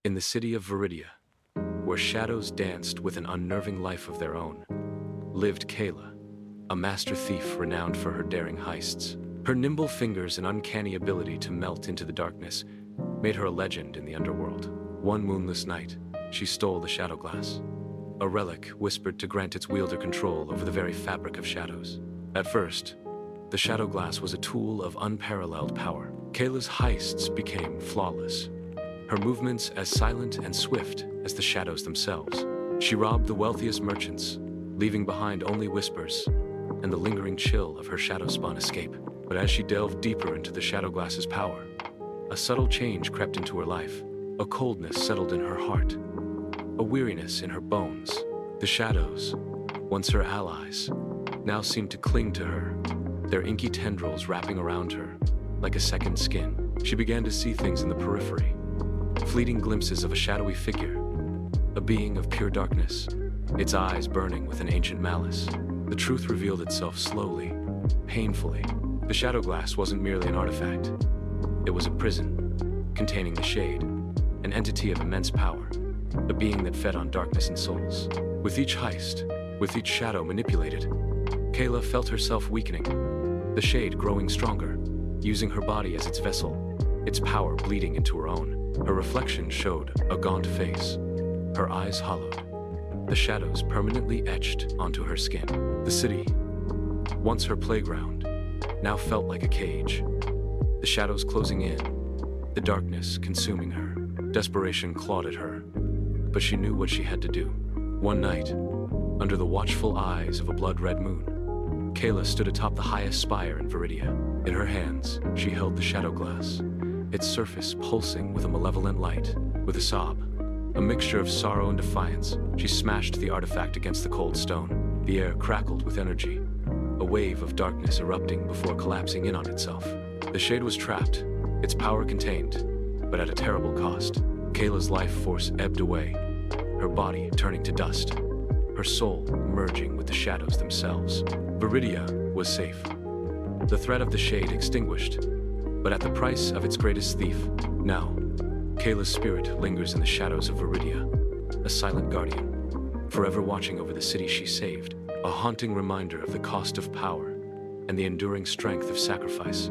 In the city of Viridia, where shadows danced with an unnerving life of their own, lived Kaela, a master thief renowned for her daring heists. Her nimble fingers and uncanny ability to melt into the darkness made her a legend in the underworld. One moonless night, she stole the Shadowglass, a relic whispered to grant its wielder control over the very fabric of shadows. At first, the Shadowglass was a tool of unparalleled power. Kaela's heists became flawless, her movements as silent and swift as the shadows themselves. She robbed the wealthiest merchants, leaving behind only whispers and the lingering chill of her shadow-spawn escape. But as she delved deeper into the Shadowglass's power, a subtle change crept into her life. A coldness settled in her heart, a weariness in her bones. The shadows, once her allies, now seemed to cling to her, their inky tendrils wrapping around her like a second skin. She began to see things in the periphery, fleeting glimpses of a shadowy figure, a being of pure darkness, its eyes burning with an ancient malice. The truth revealed itself slowly, painfully. The Shadowglass wasn't merely an artifact. It was a prison, containing the Shade, an entity of immense power, a being that fed on darkness and souls. With each heist, with each shadow manipulated, Kaela felt herself weakening, the Shade growing stronger, using her body as its vessel, its power bleeding into her own. Her reflection showed a gaunt face, her eyes hollowed, the shadows permanently etched onto her skin. The city, once her playground, now felt like a cage, the shadows closing in, the darkness consuming her. Desperation clawed at her, but she knew what she had to do. One night, under the watchful eyes of a blood-red moon, Kaela stood atop the highest spire in Viridia. In her hands, she held the Shadowglass, its surface pulsing with a malevolent light. With a sob, a mixture of sorrow and defiance, she smashed the artifact against the cold stone. The air crackled with energy, a wave of darkness erupting before collapsing in on itself. The Shade was trapped, its power contained, but at a terrible cost. Kaela's life force ebbed away, her body turning to dust, her soul merging with the shadows themselves. Viridia was safe, the threat of the Shade extinguished, but at the price of its greatest thief. Now, Kaela's spirit lingers in the shadows of Viridia, a silent guardian, forever watching over the city she saved, a haunting reminder of the cost of power and the enduring strength of sacrifice.